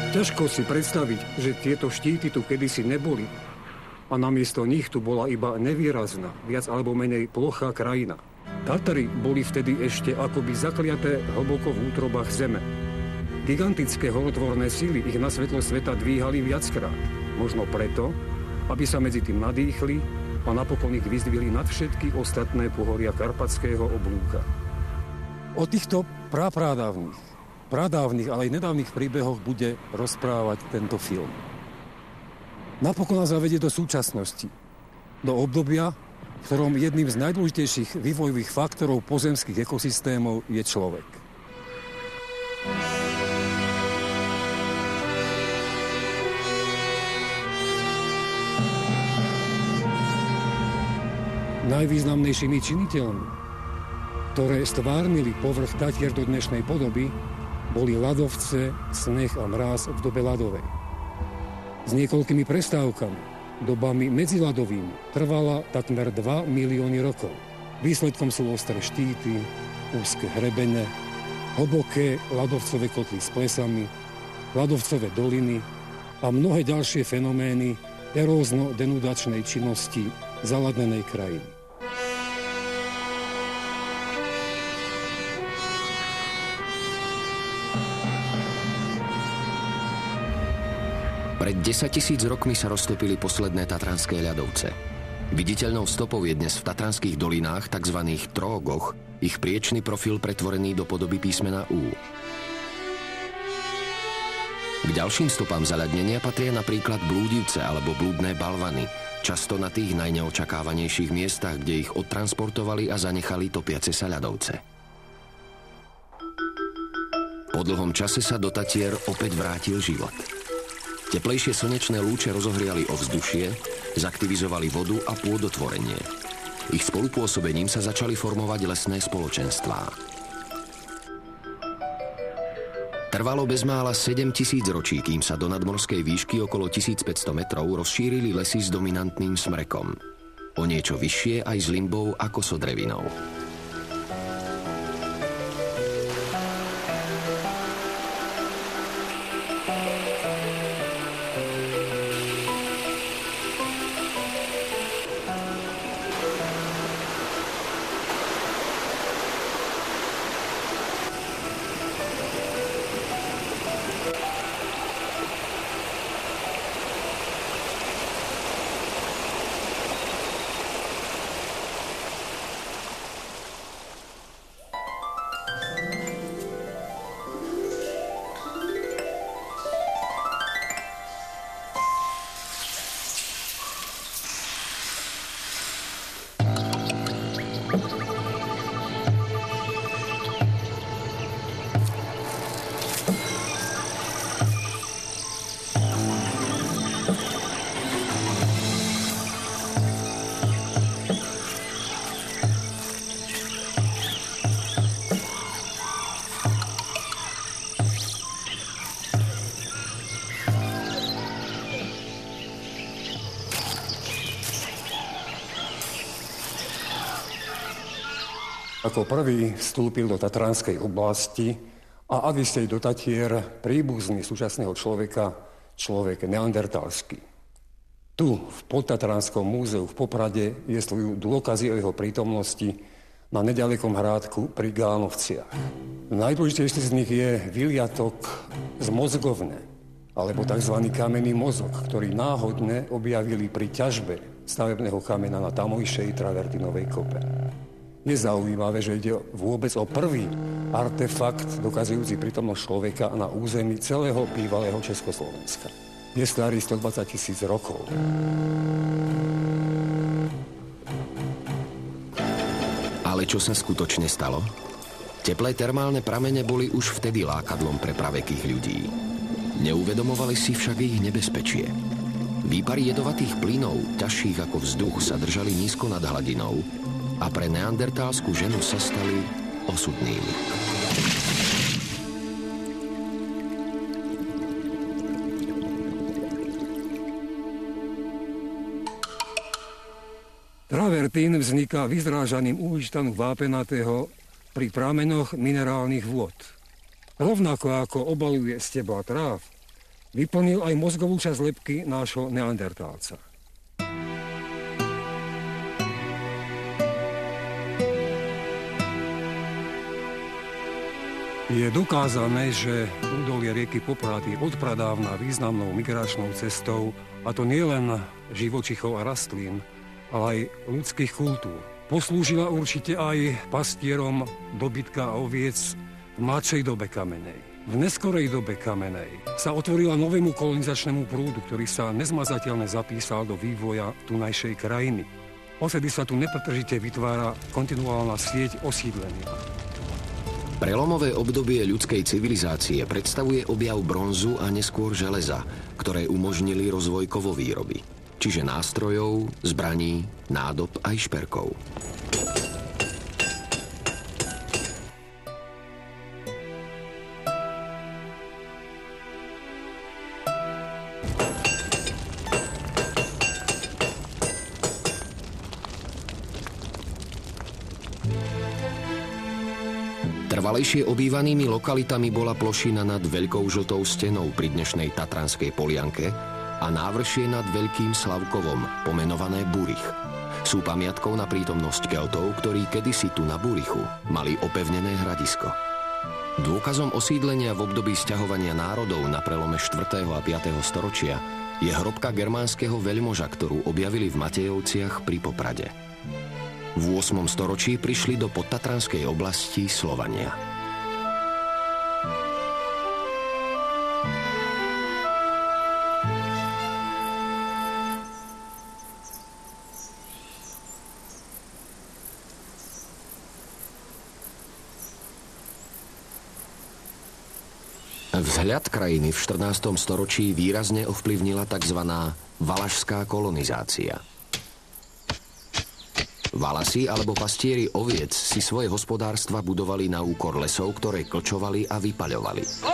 Ťažko si predstaviť, že tieto štíty tu kedysi neboli a namiesto nich tu bola iba nevýrazná, viac alebo menej plochá krajina. Tatry boli vtedy ešte akoby zakliaté hlboko v útrobách zeme. Gigantické holotvorné síly ich na svetlo sveta dvíhali viackrát. Možno preto, aby sa medzi tým nadýchli a napokon ich vyzdvihli nad všetky ostatné pohoria Karpatského oblúka. O týchto pradávnych, ale aj nedávnych príbehoch bude rozprávať tento film. Napokon nás zavedie do súčasnosti, do obdobia, v ktorom jedným z najdôležitejších vývojových faktorov pozemských ekosystémov je človek. Najvýznamnejšími činiteľmi, ktoré stvárnili povrch Tatier do dnešnej podoby, boli ľadovce, sneh a mráz v dobe ľadovej. S niekoľkými prestávkami, dobami medziľadovými, trvala takmer 2 milióny rokov. Výsledkom sú ostré štíty, úzke hrebene, hlboké ľadovcové kotly s plesami, ľadovcové doliny a mnohé ďalšie fenomény erózno-denudačnej činnosti zaladnenej krajiny. Pred 10 000 rokmi sa roztopili posledné tatranské ľadovce. Viditeľnou stopou je dnes v tatranských dolinách, tzv. Trógoch, ich priečny profil pretvorený do podoby písmena U. K ďalším stopám zaľadnenia patria napríklad blúdivce alebo blúdne balvany, často na tých najneočakávanejších miestach, kde ich odtransportovali a zanechali topiace sa ľadovce. Po dlhom čase sa do Tatier opäť vrátil život. Teplejšie slnečné lúče rozohriali ovzdušie, zaktivizovali vodu a pôdotvorenie. Ich spolupôsobením sa začali formovať lesné spoločenstvá. Trvalo bezmála 7 000 ročí, kým sa do nadmorskej výšky okolo 1500 metrov rozšírili lesy s dominantným smrekom. O niečo vyššie aj s limbou a kosodrevinou. Ako prvý vstúpil do tatranskej oblasti a ak istej do Tatier príbuzný súčasného človeka, človek neandertalský. Tu, v Podtatranskom múzeu v Poprade, jestvujú dôkazy o jeho prítomnosti na nedalekom hrádku pri Gánovciach. Najdôležitejší z nich je vyliatok z mozgovne, alebo tzv. Kamenný mozog, ktorý náhodne objavili pri ťažbe stavebného kamena na tamojšej Travertinovej kope. Je zaujímavé, že ide vôbec o prvý artefakt dokazujúci prítomnosť človeka na území celého bývalého Československa. Je starý 120 000 rokov. Ale čo sa skutočne stalo? Teplé termálne pramene boli už vtedy lákadlom pre pravekých ľudí. Neuvedomovali si však ich nebezpečie. Výpary jedovatých plynov, ťažších ako vzduch, sa držali nízko nad hladinou a pre neandertálsku ženu sa stali osudnými. Travertín vzniká vyzrážaním uhličitanu vápenatého pri pramenoch minerálnych vôd. Rovnako ako obaluje stebla tráv, vyplnil aj mozgovú časť lebky nášho neandertálca. Je dokázané, že údolie rieky Poprad je odpradávna významnou migračnou cestou, a to nielen živočichov a rastlín, ale aj ľudských kultúr. Poslúžila určite aj pastierom dobytka a oviec v mladšej dobe kamenej. V neskorej dobe kamenej sa otvorila novému kolonizačnému prúdu, ktorý sa nezmazateľne zapísal do vývoja tunajšej krajiny. Osedy sa tu nepretržite vytvára kontinuálna sieť osídlenia. Prelomové obdobie ľudskej civilizácie predstavuje objav bronzu a neskôr železa, ktoré umožnili rozvoj kovovýroby, čiže nástrojov, zbraní, nádob aj šperkov. Trvalejšie obývanými lokalitami bola plošina nad Veľkou žltou stenou pri dnešnej Tatranskej Polianke a návršie nad Veľkým Slavkovom, pomenované Burich. Sú pamiatkou na prítomnosť Keltov, ktorí kedysi tu na Burichu mali opevnené hradisko. Dôkazom osídlenia v období sťahovania národov na prelome 4. a 5. storočia je hrobka germánskeho veľmoža, ktorú objavili v Matejovciach pri Poprade. V 8. storočí prišli do podtatranskej oblasti Slovania. Vzhľad krajiny v 14. storočí výrazne ovplyvnila tzv. Valašská kolonizácia. Valasi alebo pastieri oviec si svoje hospodárstva budovali na úkor lesov, ktoré klčovali a vypaľovali.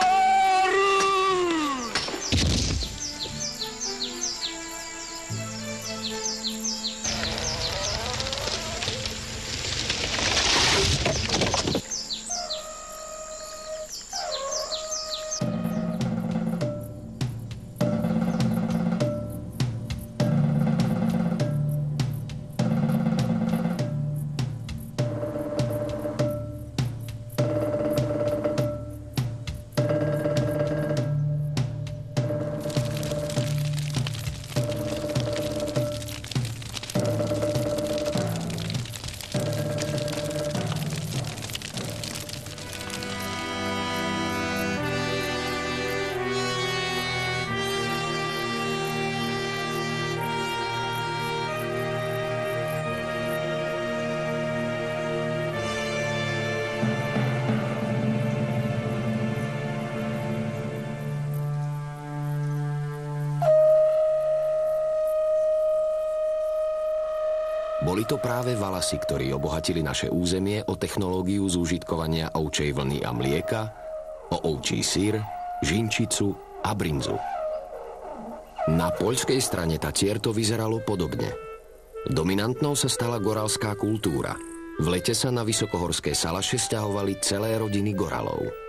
Boli to práve Valasi, ktorí obohatili naše územie o technológiu zúžitkovania ovčej vlny a mlieka, o ovčí syr, žinčicu a brinzu. Na poľskej strane Tatier to vyzeralo podobne. Dominantnou sa stala goralská kultúra. V lete sa na vysokohorské Salaše sťahovali celé rodiny goralov.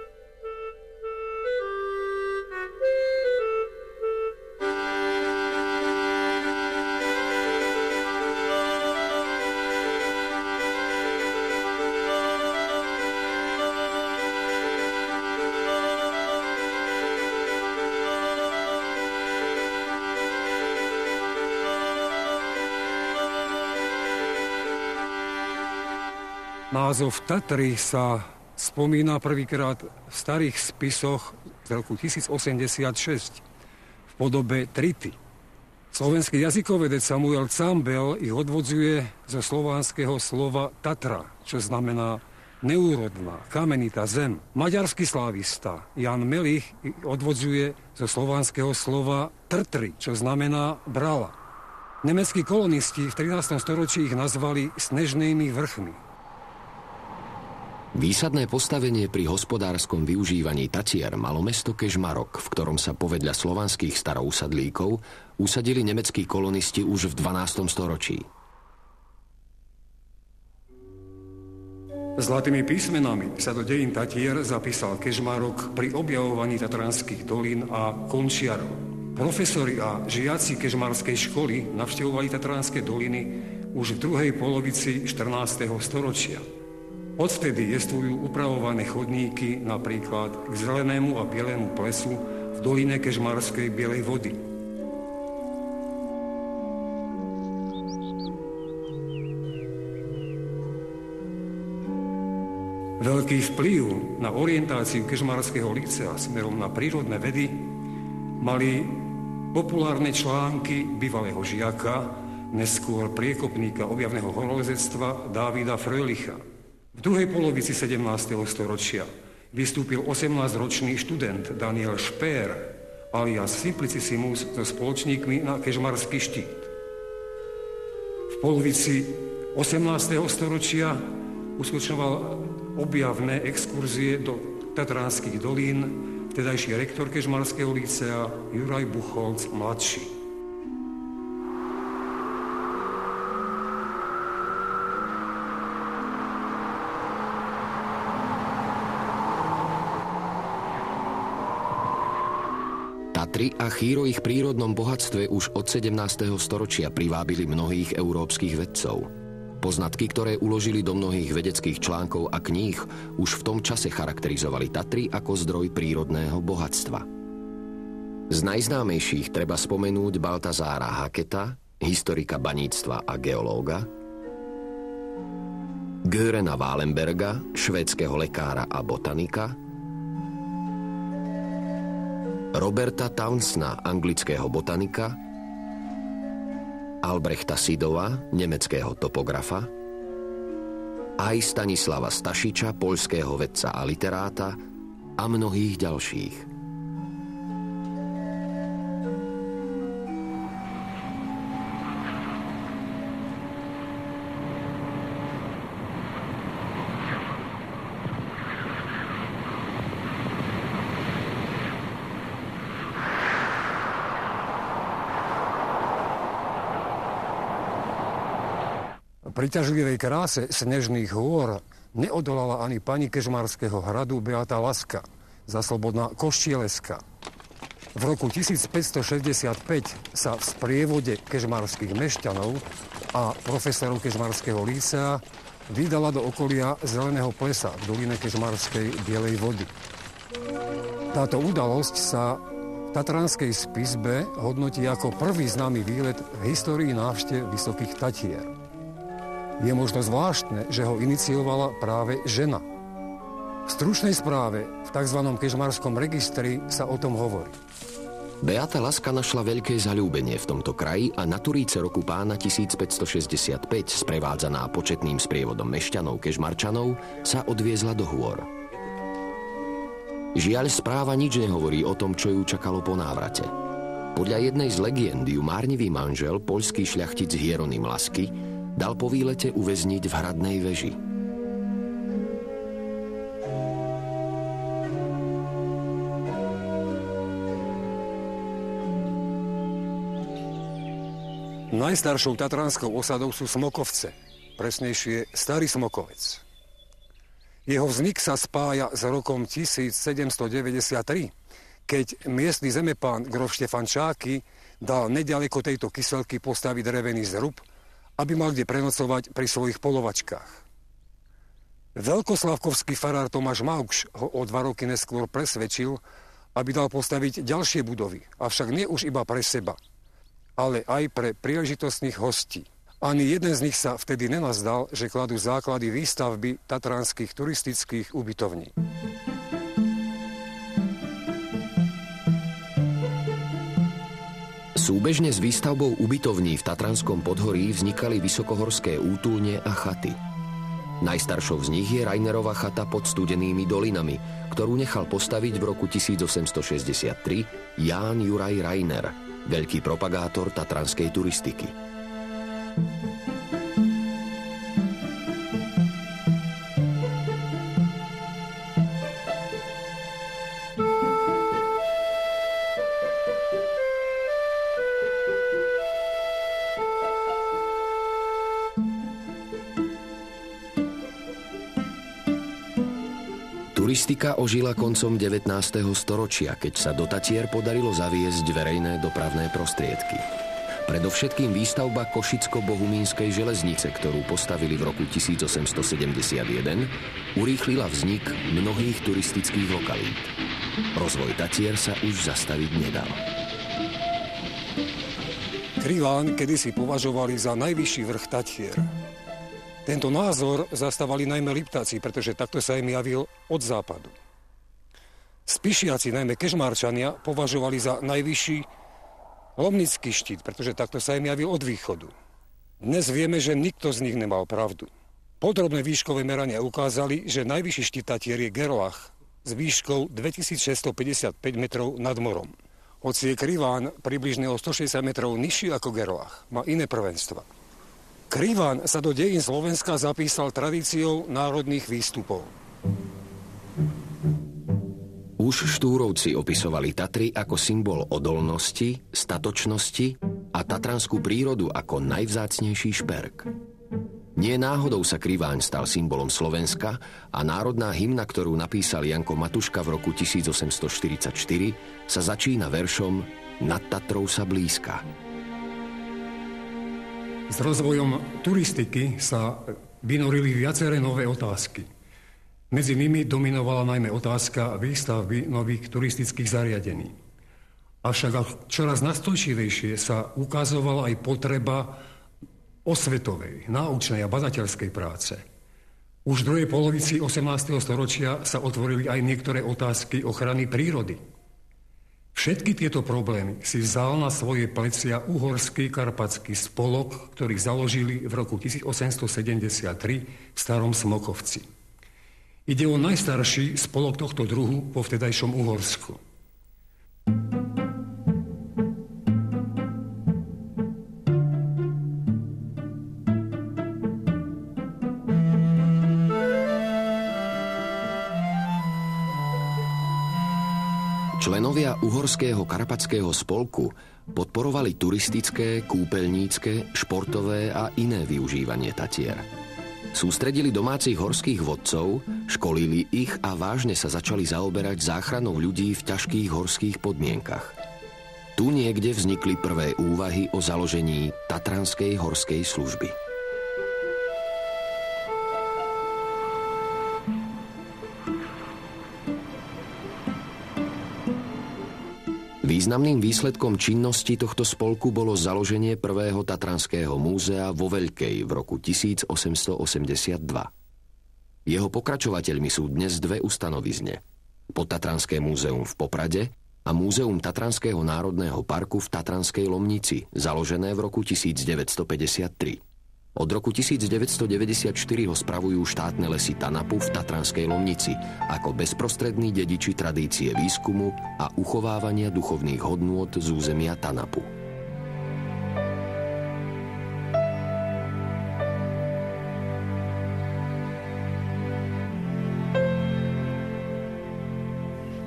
Názov Tatry sa spomína prvýkrát v starých spisoch z roku 1086 v podobe Trity. Slovenský jazykovedec Samuel Cambel ich odvodzuje zo slovanského slova Tatra, čo znamená neúrodná, kamenitá zem. Maďarský slávista Jan Melich ich odvodzuje zo slovanského slova Trtry, čo znamená brala. Nemeckí kolonisti v 13. storočí ich nazvali snežnými vrchmi. Výsadné postavenie pri hospodárskom využívaní Tatier malo mesto Kežmarok, v ktorom sa povedľa slovanských starousadlíkov usadili nemeckí kolonisti už v 12. storočí. Zlatými písmenami sa do dejín Tatier zapísal Kežmarok pri objavovaní tatranských dolín a končiarov. Profesori a žiaci kežmarskej školy navštevovali tatranské doliny už v druhej polovici 14. storočia. Odvtedy jestvujú upravované chodníky napríklad k zelenému a bielému plesu v doline Kežmarskej Bielej vody. Veľký vplyv na orientáciu Kežmarského lícea smerom na prírodné vedy mali populárne články bývalého žiaka, neskôr priekopníka objavného horolezectva Dávida Fröhlicha. V druhej polovici 17. storočia vystúpil 18-ročný študent Daniel Špér alias Simplicissimus so spoločníkmi na Kežmarský štít. V polovici 18. storočia uskutočňoval objavné exkurzie do tatranských dolín vtedajší rektor Kežmarského lícea Juraj Buchholz mladší. Tatry a Chýr o ich prírodnom bohatstve už od 17. storočia privábili mnohých európskych vedcov. Poznatky, ktoré uložili do mnohých vedeckých článkov a kníh, už v tom čase charakterizovali Tatry ako zdroj prírodného bohatstva. Z najznámejších treba spomenúť Baltazára Haketa, historika baníctva a geológa, Görena Walenberga, švédskeho lekára a botanika, Roberta Townsona, anglického botanika, Albrechta Sidova, nemeckého topografa, aj Stanislava Stašiča, poľského vedca a literáta a mnohých ďalších. Pri ťažlivej kráse snežných hôr neodolala ani pani Kežmarského hradu Beata Laska, zaslobodná Koštieľeska. V roku 1565 sa v sprievode kežmarských mešťanov a profesorov Kežmarského lícea vydala do okolia Zeleného plesa v doline Kežmarskej Bielej vody. Táto udalosť sa v tatranskej spisbe hodnotí ako prvý známy výlet v histórii návštev Vysokých Tatier. Je možno zvláštne, že ho iniciovala práve žena. V stručnej správe v tzv. Kežmarskom registri sa o tom hovorí. Beata Laska našla veľké zaľúbenie v tomto kraji a na Turíce roku pána 1565, sprevádzaná početným sprievodom mešťanov Kežmarčanov, sa odviezla do hôr. Žiaľ, správa nič nehovorí o tom, čo ju čakalo po návrate. Podľa jednej z legend ju márnivý manžel, poľský šľachtic Hieronym Lasky, dal po výlete uväzniť v hradnej veži. Najstaršou tatranskou osadou sú Smokovce, presnejšie Starý Smokovec. Jeho vznik sa spája s rokom 1793, keď miestny zemepán grof Štefan Čáky dal neďaleko tejto kyselky postaviť drevený zrub, aby mal kde prenocovať pri svojich polovačkách. Veľkoslavkovský farár Tomáš Maukš ho o 2 roky neskôr presvedčil, aby dal postaviť ďalšie budovy, avšak nie už iba pre seba, ale aj pre príležitostných hostí. Ani jeden z nich sa vtedy nenazdal, že kladú základy výstavby tatranských turistických ubytovní. Súbežne s výstavbou ubytovní v Tatranskom podhorí vznikali vysokohorské útulne a chaty. Najstaršou z nich je Rainerova chata pod Studenými dolinami, ktorú nechal postaviť v roku 1863 Ján Juraj Rainer, veľký propagátor tatranskej turistiky. Turistika ožila koncom 19. storočia, keď sa do Tatier podarilo zaviesť verejné dopravné prostriedky. Predovšetkým výstavba Košicko-Bohumínskej železnice, ktorú postavili v roku 1871, urýchlila vznik mnohých turistických lokalít. Rozvoj Tatier sa už zastaviť nedal. Kriváň kedysi považovali za najvyšší vrch Tatier. Tento názor zastávali najmä Liptáci, pretože takto sa im javil od západu. Spišiaci, najmä Kežmarčania, považovali za najvyšší Lomnický štít, pretože takto sa im javil od východu. Dnes vieme, že nikto z nich nemal pravdu. Podrobné výškové merania ukázali, že najvyšší štít Tatier je Gerlach s výškou 2655 metrov nad morom. Hoci je Kriváň približne o 160 metrov nižší ako Gerlach, má iné prvenstva. Kriváň sa do dejín Slovenska zapísal tradíciou národných výstupov. Už Štúrovci opisovali Tatry ako symbol odolnosti, statočnosti a tatranskú prírodu ako najvzácnejší šperk. Nie náhodou sa Kriváň stal symbolom Slovenska a národná hymna, ktorú napísal Janko Matuška v roku 1844, sa začína veršom Nad Tatrou sa blízka. S rozvojom turistiky sa vynorili viaceré nové otázky. Medzi nimi dominovala najmä otázka výstavby nových turistických zariadení. Avšak čoraz nastojčivejšie sa ukazovala aj potreba osvetovej, náučnej a badateľskej práce. Už v druhej polovici 18. storočia sa otvorili aj niektoré otázky ochrany prírody. Všetky tieto problémy si vzal na svoje plecia uhorský karpatský spolok, ktorý založili v roku 1873 v Starom Smokovci. Ide o najstarší spolok tohto druhu vo vtedajšom Uhorsku. Členovia Uhorského karpatského spolku podporovali turistické, kúpeľnícke, športové a iné využívanie Tatier. Sústredili domácich horských vodcov, školili ich a vážne sa začali zaoberať záchranou ľudí v ťažkých horských podmienkach. Tu niekde vznikli prvé úvahy o založení Tatranskej horskej služby. Významným výsledkom činnosti tohto spolku bolo založenie prvého Tatranského múzea vo Veľkej v roku 1882. Jeho pokračovateľmi sú dnes dve ustanovizne. Podtatranské múzeum v Poprade a Múzeum Tatranského národného parku v Tatranskej Lomnici, založené v roku 1953. Od roku 1994 ho spravujú štátne lesy Tanapu v Tatranskej Lomnici ako bezprostrední dediči tradície výskumu a uchovávania duchovných hodnôt z územia Tanapu.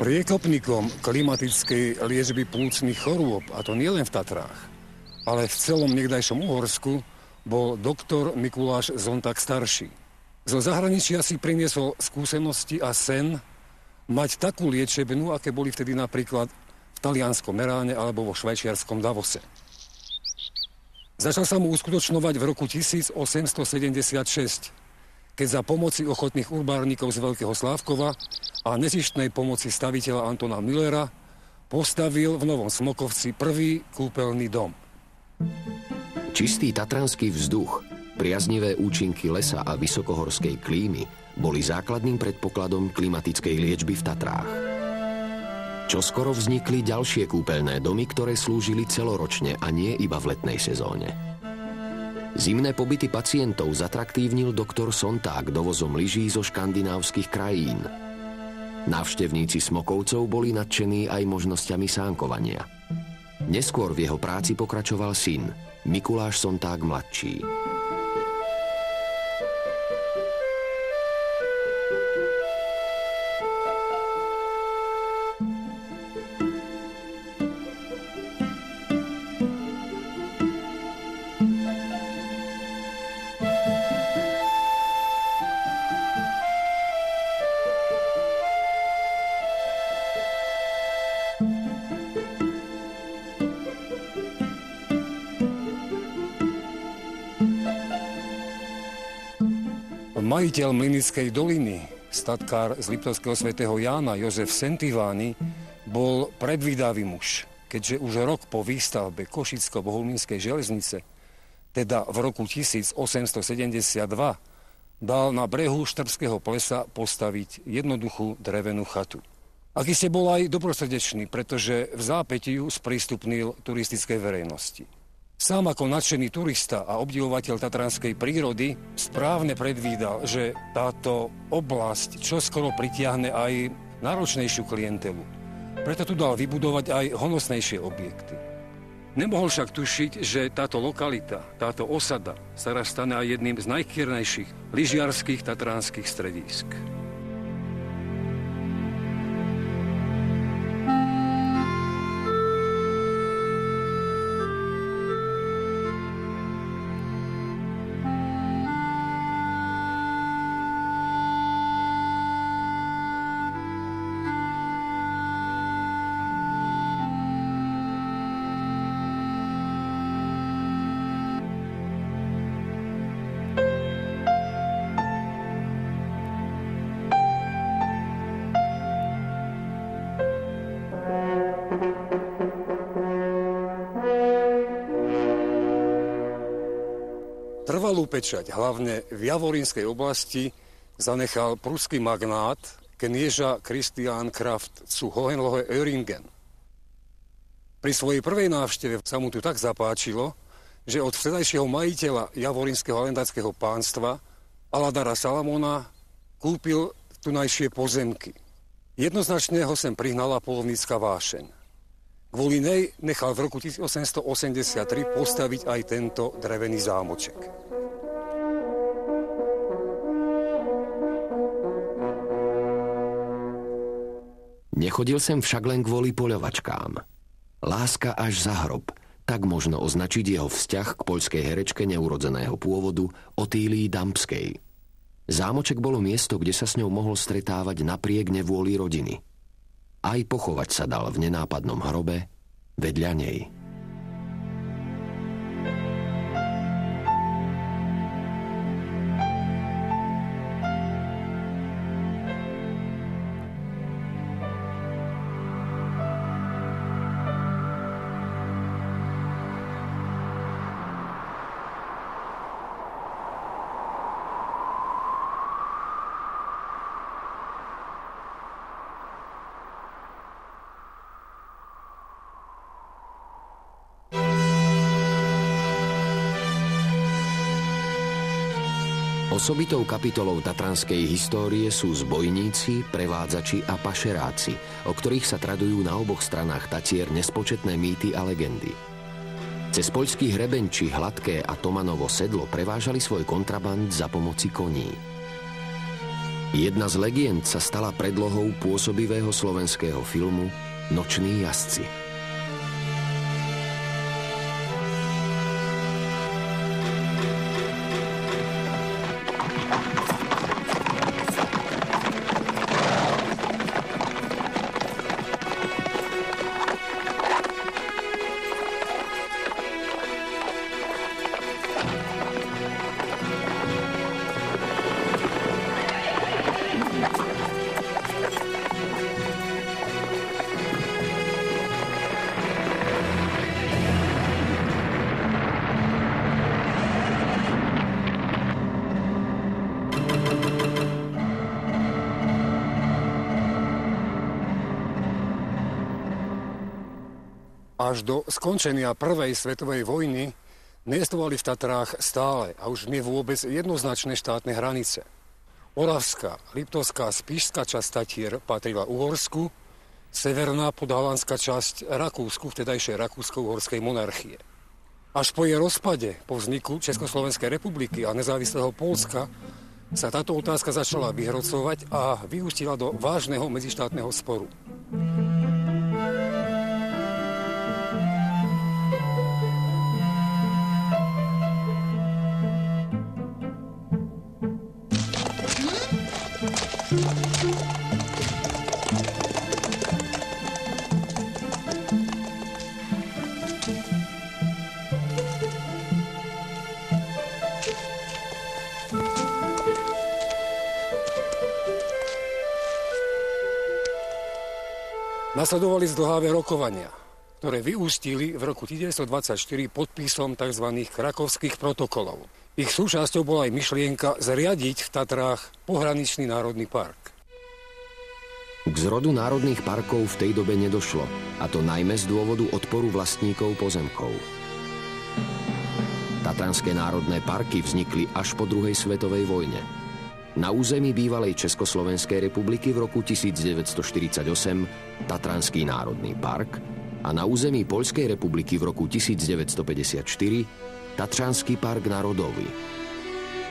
Priekopníkom klimatickej liečby plúcnych chorôb, a to nielen v Tatrách, ale v celom niekdajšom Uhorsku, bol doktor Mikuláš Zonták starší. Zo zahraničia si priniesol skúsenosti a sen mať takú liečebnú, aké boli vtedy napríklad v talianskom Meráne alebo vo švajčiarskom Davose. Začal sa mu uskutočňovať v roku 1876, keď za pomoci ochotných urbárnikov z Veľkého Slávkova a nezištnej pomoci staviteľa Antona Müllera postavil v Novom Smokovci prvý kúpeľný dom. Čistý tatranský vzduch, priaznivé účinky lesa a vysokohorskej klímy boli základným predpokladom klimatickej liečby v Tatrách. Čoskoro vznikli ďalšie kúpeľné domy, ktoré slúžili celoročne a nie iba v letnej sezóne. Zimné pobyty pacientov zatraktívnil doktor Sonták dovozom lyží zo škandinávskych krajín. Návštevníci Smokovcov boli nadšení aj možnosťami sánkovania. Neskôr v jeho práci pokračoval syn, Mikuláš Sonták mladší. Majiteľ Mlynickej doliny, statkár z Liptovského svätého Jána Jozef Sentivány, bol predvídavý muž, keďže už rok po výstavbe Košicko-Bohumínskej železnice, teda v roku 1872, dal na brehu Štrbského plesa postaviť jednoduchú drevenú chatu. A iste bol aj dobrosrdečný, pretože v zápäti ju sprístupnil turistickej verejnosti. Sám ako nadšený turista a obdivovateľ tatranskej prírody správne predvídal, že táto oblasť čoskoro pritiahne aj náročnejšiu klientelu. Preto tu dal vybudovať aj honosnejšie objekty. Nemohol však tušiť, že táto lokalita, táto osada sa raz stane aj jedným z najchýrnejších lyžiarskych tatranských stredísk. Trvalú pečať, hlavne v Javorínskej oblasti, zanechal pruský magnát knieža Christian Kraft zu Hohenlohe-Öhringen. Pri svojej prvej návšteve sa mu tu tak zapáčilo, že od vtedajšieho majiteľa Javorínskeho lendáckého pánstva Aladara Salamona kúpil tunajšie pozemky. Jednoznačne ho sem prihnala polovnícka vášeň. Kvôli nej nechal v roku 1883 postaviť aj tento drevený zámoček. Nechodil sem však len kvôli poľovačkám. Láska až za hrob, tak možno označiť jeho vzťah k poľskej herečke neurodzeného pôvodu Otýlii Dampskej. Zámoček bolo miesto, kde sa s ňou mohol stretávať napriek nevôli rodiny. Aj pochovať sa dal v nenápadnom hrobe vedľa nej. Osobitou kapitolou tatranskej histórie sú zbojníci, prevádzači a pašeráci, o ktorých sa tradujú na oboch stranách Tatier nespočetné mýty a legendy. Cez poľský hrebeň či Hladké a Tomanovo sedlo prevážali svoj kontraband za pomoci koní. Jedna z legend sa stala predlohou pôsobivého slovenského filmu Noční jazdci. Až do skončenia prvej svetovej vojny neestovali v Tatrách stále a už nie vôbec jednoznačné štátne hranice. Oravská, Liptovská, Spišská časť Tatier patrila Uhorsku, severná podhalanská časť Rakúsku, vtedajšej Rakúsko-uhorskej monarchie. Až po jej rozpade, po vzniku Československej republiky a nezávislého Poľska, sa táto otázka začala vyhrocovať a vyústila do vážneho medzištátneho sporu. Nasledovali zdĺhavé rokovania, ktoré vyústili v roku 1924 podpisom tzv. Krakovských protokolov. Ich súčasťou bola aj myšlienka zriadiť v Tatrách pohraničný národný park. K zrodu národných parkov v tej dobe nedošlo, a to najmä z dôvodu odporu vlastníkov pozemkov. Tatranské národné parky vznikli až po druhej svetovej vojne. Na území bývalej Československej republiky v roku 1948 Tatranský národný park a na území Poľskej republiky v roku 1954 Tatranský park národový.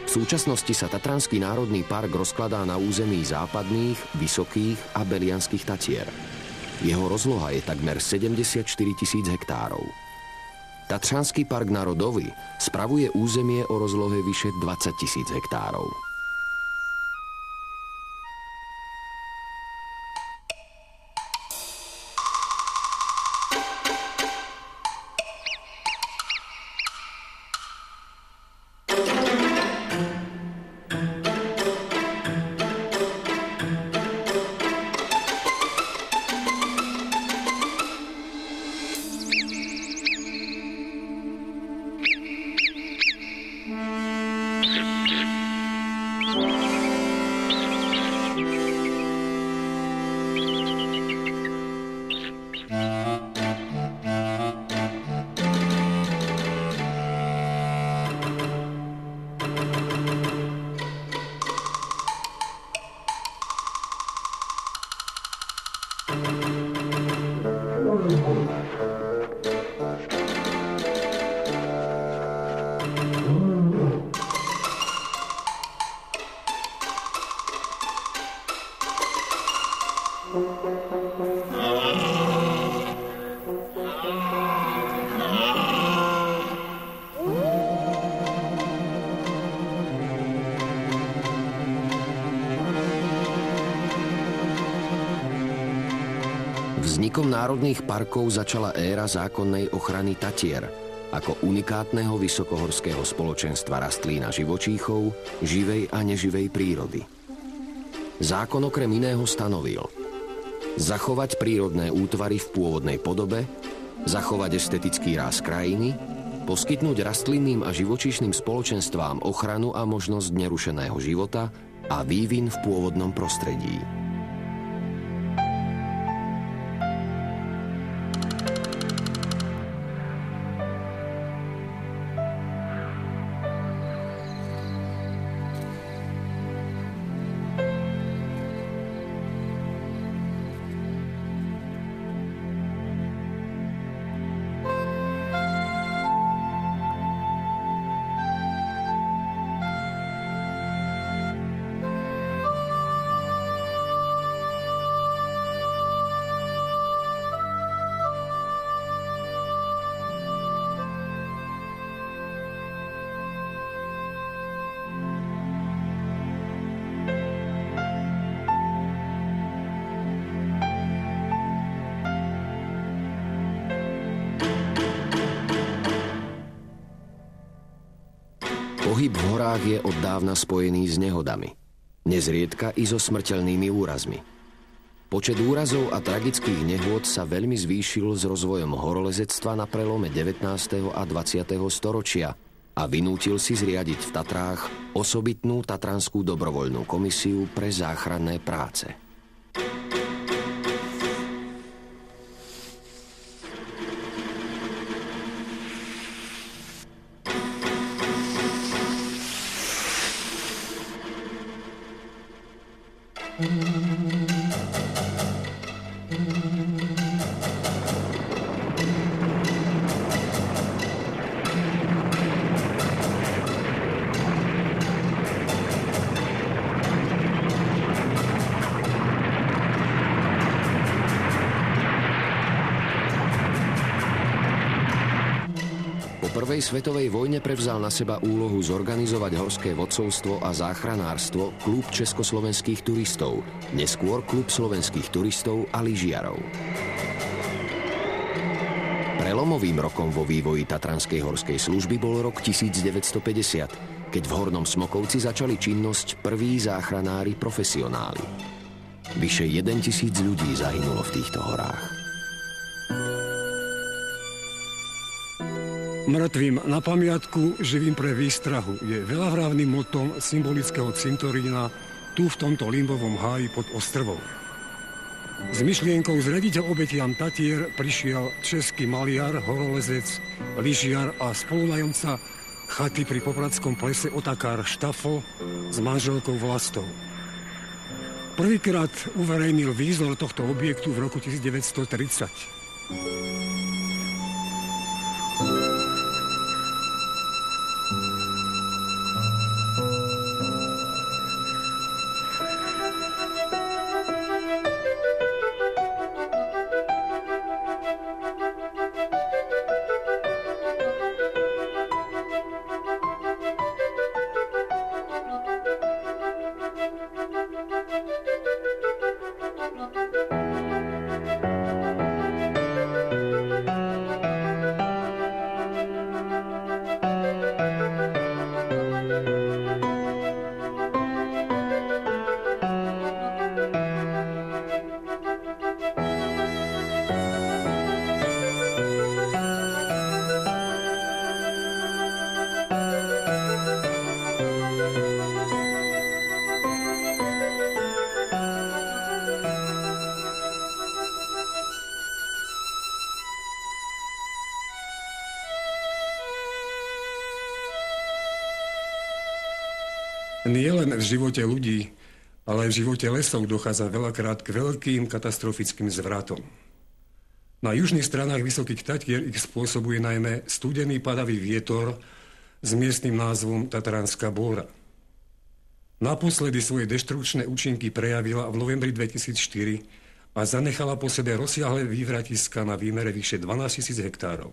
V súčasnosti sa Tatranský národný park rozkladá na území západných, vysokých a belianských Tatier. Jeho rozloha je takmer 74 000 hektárov. Tatranský park národový spravuje územie o rozlohe vyše 20 000 hektárov. Vznikom národných parkov začala éra zákonnej ochrany Tatier ako unikátneho vysokohorského spoločenstva rastlín a živočíchov, živej a neživej prírody. Zákon okrem iného stanovil zachovať prírodné útvary v pôvodnej podobe, zachovať estetický ráz krajiny, poskytnúť rastlinným a živočíšnym spoločenstvám ochranu a možnosť nerušeného života a vývin v pôvodnom prostredí. Pohyb v horách je od dávna spojený s nehodami. Nezriedka i so smrteľnými úrazmi. Počet úrazov a tragických nehôd sa veľmi zvýšil s rozvojom horolezectva na prelome 19. a 20. storočia a vynútil si zriadiť v Tatrách osobitnú Tatranskú dobrovoľnú komisiu pre záchranné práce. Po prvej svetovej vojne prevzal na seba úlohu zorganizovať horské vodcovstvo a záchranárstvo Klub československých turistov, neskôr Klub slovenských turistov a lyžiarov. Prelomovým rokom vo vývoji Tatranskej horskej služby bol rok 1950, keď v Hornom Smokovci začali činnosť prví záchranári profesionáli. Vyše 1000 ľudí zahynulo v týchto horách. Mŕtvým na pamiatku, živým pre výstrahu je veľavrávnym motom symbolického cintorína tu v tomto limbovom háji pod Ostrovou. S myšlienkou zradiť obetiam Tatier prišiel český maliar, horolezec, lyžiar a spolunajomca chaty pri Popradskom plese Otakár Štafo s manželkou Vlastou. Prvýkrát uverejnil výzor tohto objektu v roku 1930. Nie len v živote ľudí, ale aj v živote lesov dochádza veľakrát k veľkým katastrofickým zvratom. Na južných stranách Vysokých Tatier ich spôsobuje najmä studený padavý vietor s miestnym názvom Tatranská bóra. Naposledy svoje deštrukčné účinky prejavila v novembri 2004 a zanechala po sebe rozsiahle vývratiska na výmere vyše 12 000 hektárov.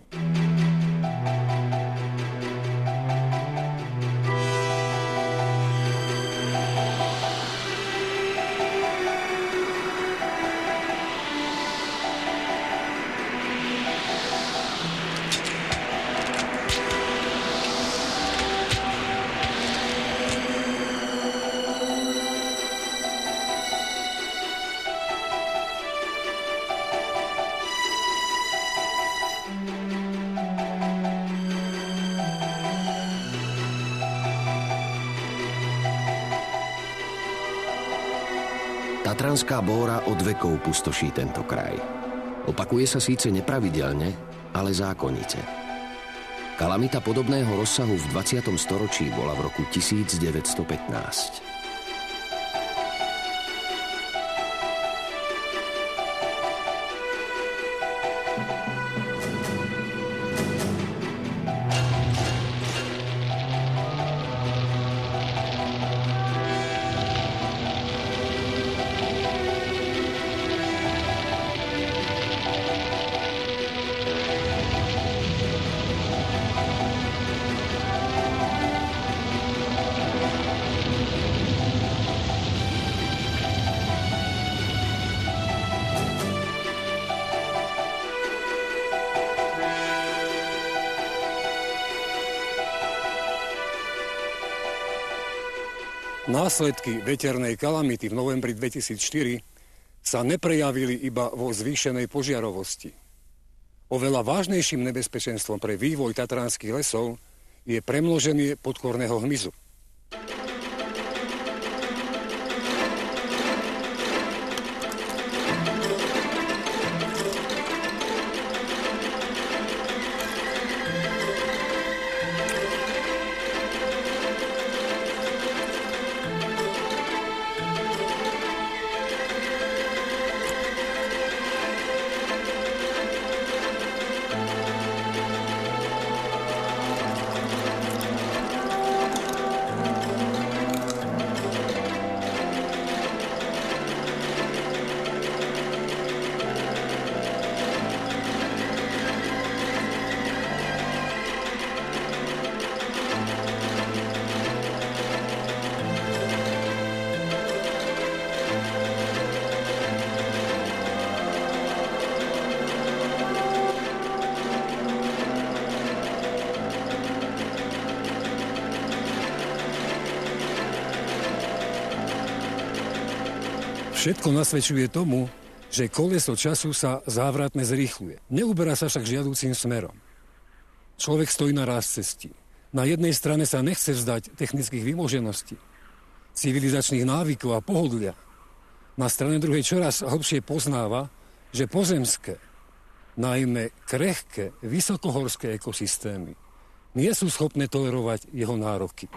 Tatranská bóra od vekov pustoší tento kraj. Opakuje sa síce nepravidelne, ale zákonite. Kalamita podobného rozsahu v 20. storočí bola v roku 1915. Následky veternej kalamity v novembri 2004 sa neprejavili iba vo zvýšenej požiarovosti. Oveľa vážnejším nebezpečenstvom pre vývoj tatranských lesov je premnoženie podkorného hmyzu. Všetko nasvedčuje tomu, že koleso času sa závratne zrýchluje. Neuberá sa však žiaducím smerom. Človek stojí na rázcestí. Na jednej strane sa nechce vzdať technických vymožeností, civilizačných návykov a pohodlia. Na strane druhej čoraz hlbšie poznáva, že pozemské, najmä krehké, vysokohorské ekosystémy nie sú schopné tolerovať jeho nároky.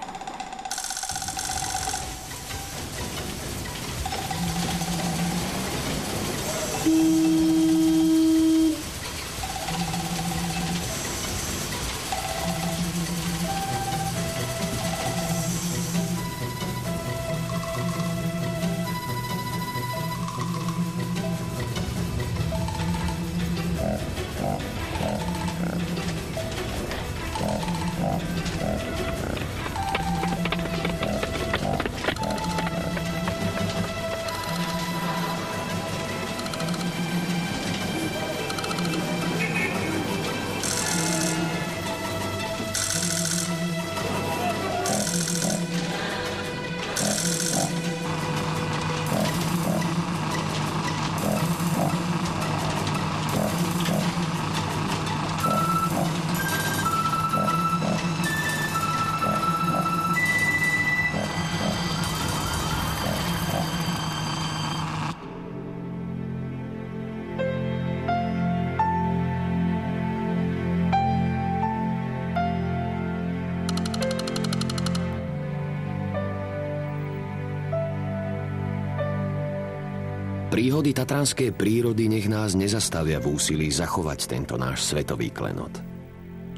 Príhody tatranskej prírody nech nás nezastavia v úsilí zachovať tento náš svetový klenot.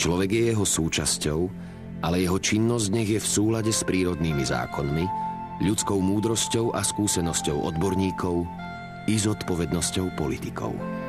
Človek je jeho súčasťou, ale jeho činnosť nech je v súlade s prírodnými zákonmi, ľudskou múdrosťou a skúsenosťou odborníkov i zodpovednosťou politikov.